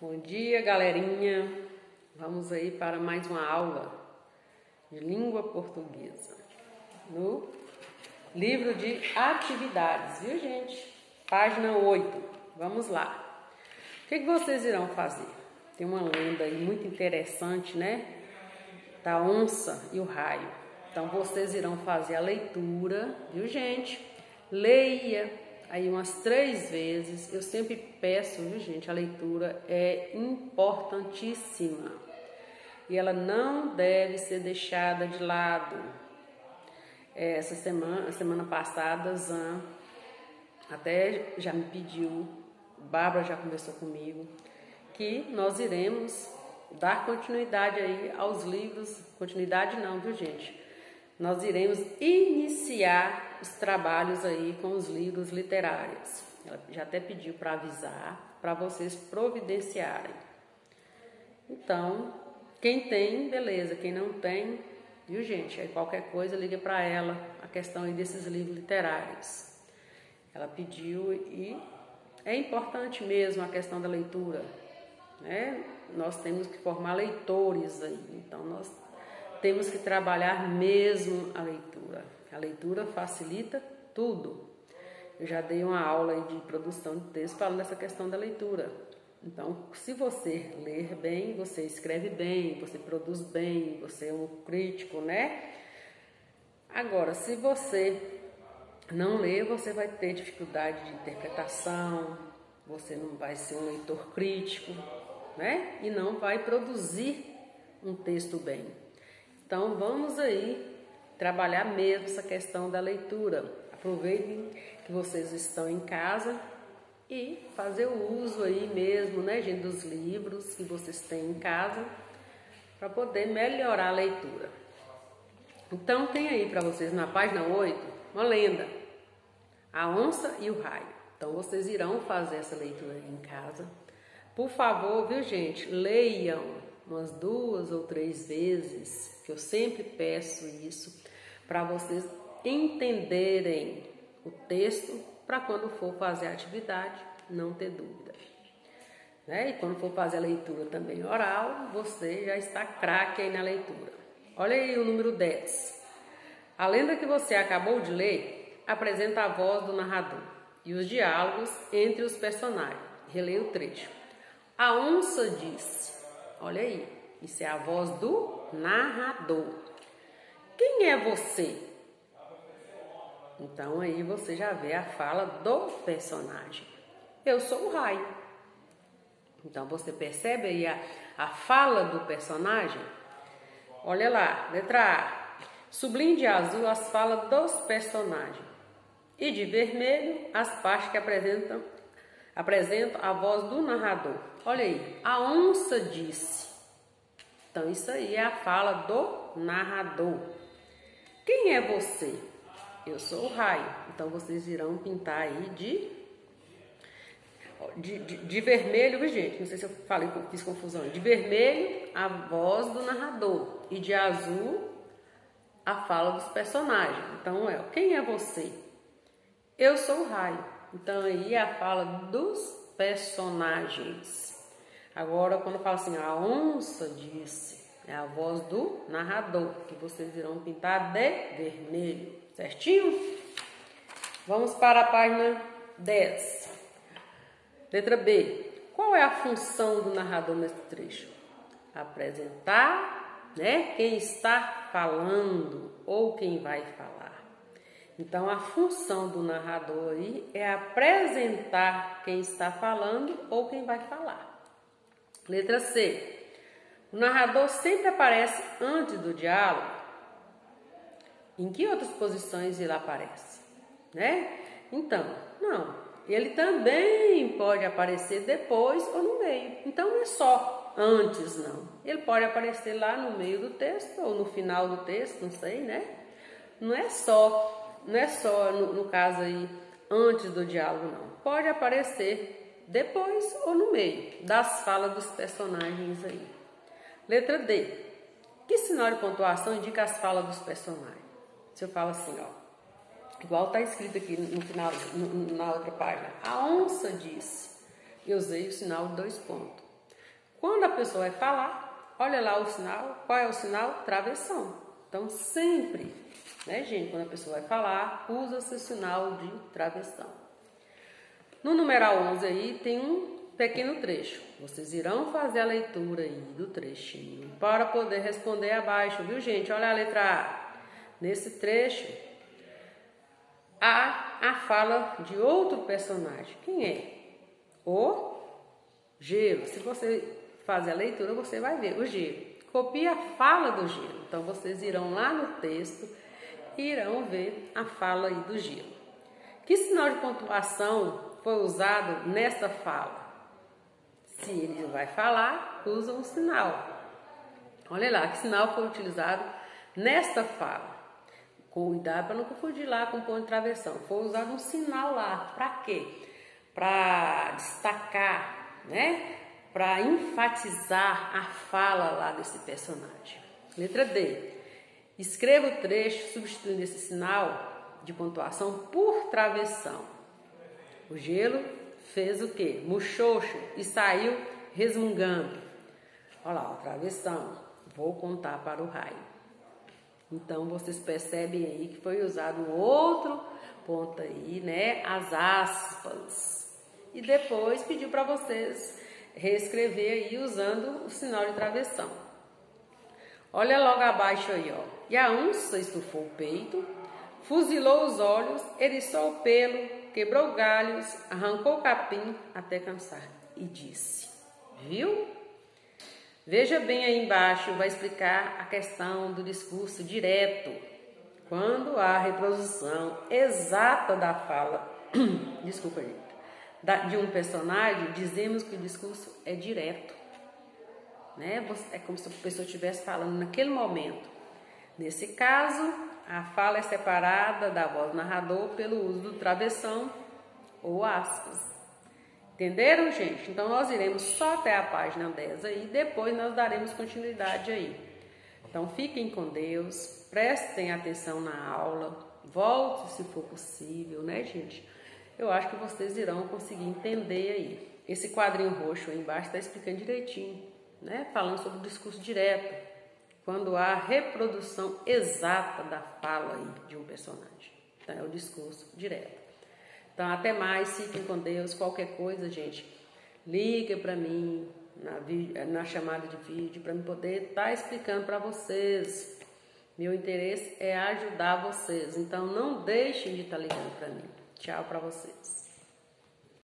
Bom dia, galerinha. Vamos aí para mais uma aula de língua portuguesa no livro de atividades, viu, gente? Página 8. Vamos lá. O que vocês irão fazer? Tem uma lenda aí muito interessante, né? Da onça e o raio. Então, vocês irão fazer a leitura, viu, gente? Leia aí umas 3 vezes. Eu sempre peço, viu, gente? A leitura é importantíssima. E ela não deve ser deixada de lado. Essa semana passada, Zan até já me pediu, Bárbara já conversou comigo, que nós iremos dar continuidade aí aos livros. Continuidade não, viu, gente? Nós iremos iniciar os trabalhos aí com os livros literários. Ela já até pediu para avisar, para vocês providenciarem. Então, quem tem, beleza. Quem não tem, viu, gente? Aí qualquer coisa, liga para ela, a questão aí desses livros literários. Ela pediu e é importante mesmo a questão da leitura, né? Nós temos que formar leitores aí, então nós temos que trabalhar mesmo a leitura. A leitura facilita tudo. Eu já dei uma aula aí de produção de texto falando dessa questão da leitura. Então, se você ler bem, você escreve bem, você produz bem, você é um crítico, né? Agora, se você não ler, você vai ter dificuldade de interpretação, você não vai ser um leitor crítico, né? E não vai produzir um texto bem. Então, vamos aí trabalhar mesmo essa questão da leitura. Aproveitem que vocês estão em casa e fazer o uso aí mesmo, né, gente, dos livros que vocês têm em casa para poder melhorar a leitura. Então, tem aí para vocês na página 8 uma lenda, a onça e o raio. Então, vocês irão fazer essa leitura aí em casa. Por favor, viu, gente, leiam umas 2 ou 3 vezes, que eu sempre peço isso, para vocês entenderem o texto, para quando for fazer a atividade, não ter dúvida. Né? E quando for fazer a leitura também oral, você já está craque aí na leitura. Olha aí o número 10. A lenda que você acabou de ler apresenta a voz do narrador e os diálogos entre os personagens. Releia o trecho. A onça disse, olha aí, isso é a voz do narrador. Quem é você? Então aí você já vê a fala do personagem. Eu sou o raio. Então você percebe aí a fala do personagem? Olha lá, letra A. Sublinhe de azul as falas dos personagens. E de vermelho as partes que apresentam a voz do narrador. Olha aí, a onça disse. Então, isso aí é a fala do narrador. Quem é você? Eu sou o raio. Então, vocês irão pintar aí de vermelho, gente. Não sei se eu falei que eu fiz confusão. De vermelho, a voz do narrador. E de azul, a fala dos personagens. Então, quem é você? Eu sou o raio. Então, aí é a fala dos personagens. Agora, quando fala assim, a onça disse, é a voz do narrador, que vocês irão pintar de vermelho, certinho? Vamos para a página 10. Letra B. Qual é a função do narrador nesse trecho? Apresentar, né, quem está falando ou quem vai falar. Então, a função do narrador aí é apresentar quem está falando ou quem vai falar. Letra C. O narrador sempre aparece antes do diálogo. Em que outras posições ele aparece? Né? Então, não. Ele também pode aparecer depois ou no meio. Então, não é só antes, não. Ele pode aparecer lá no meio do texto ou no final do texto, não sei, né? Não é só no caso aí, antes do diálogo, não. Pode aparecer depois ou no meio das falas dos personagens aí. Letra D. Que sinal de pontuação indica as falas dos personagens? Se eu falo assim, igual está escrito aqui no final, na outra página. A onça disse. Eu usei o sinal de 2 pontos. Quando a pessoa vai falar, olha lá o sinal. Qual é o sinal? Travessão. Então, sempre, né, gente, quando a pessoa vai falar, usa-se o sinal de travessão. No numeral 11 aí tem um pequeno trecho. Vocês irão fazer a leitura aí do trechinho para poder responder abaixo, viu, gente? Olha a letra A. Nesse trecho, há a fala de outro personagem. Quem é? O Gelo. Se você fazer a leitura, você vai ver o Gelo. Copie a fala do Gelo. Então, vocês irão lá no texto e irão ver a fala aí do Gelo. Que sinal de pontuação foi usado nesta fala? Se ele vai falar, usa um sinal. Olha lá, que sinal foi utilizado nesta fala. Cuidado para não confundir lá com ponto de travessão. Foi usado um sinal lá. Para quê? Para destacar, né? Para enfatizar a fala lá desse personagem. Letra D. Escreva o trecho substituindo esse sinal de pontuação por travessão. O Gelo fez o quê? Muxoxo e saiu resmungando. Olha lá, a travessão. Vou contar para o raio. Então, vocês percebem aí que foi usado um outro ponto aí, né? As aspas. E depois pediu para vocês reescrever aí usando o sinal de travessão. Olha logo abaixo aí, ó. E a onça estufou o peito, fuzilou os olhos, eriçou o pelo, quebrou galhos, arrancou o capim até cansar. E disse, viu? Veja bem aí embaixo, vai explicar a questão do discurso direto. Quando há reprodução exata da fala, desculpa, gente, de um personagem, dizemos que o discurso é direto. Né? É como se a pessoa estivesse falando naquele momento. Nesse caso, a fala é separada da voz do narrador pelo uso do travessão ou aspas. Entenderam, gente? Então, nós iremos só até a página 10 aí, depois nós daremos continuidade aí. Então, fiquem com Deus, prestem atenção na aula, volte se for possível, né, gente? Eu acho que vocês irão conseguir entender aí. Esse quadrinho roxo aí embaixo está explicando direitinho, né? Falando sobre o discurso direto, quando há reprodução exata da fala aí de um personagem. Então, é o discurso direto. Então, até mais, fiquem com Deus. Qualquer coisa, gente, liga para mim na chamada de vídeo para eu poder estar explicando para vocês. Meu interesse é ajudar vocês. Então, não deixem de estar ligando para mim. Tchau para vocês.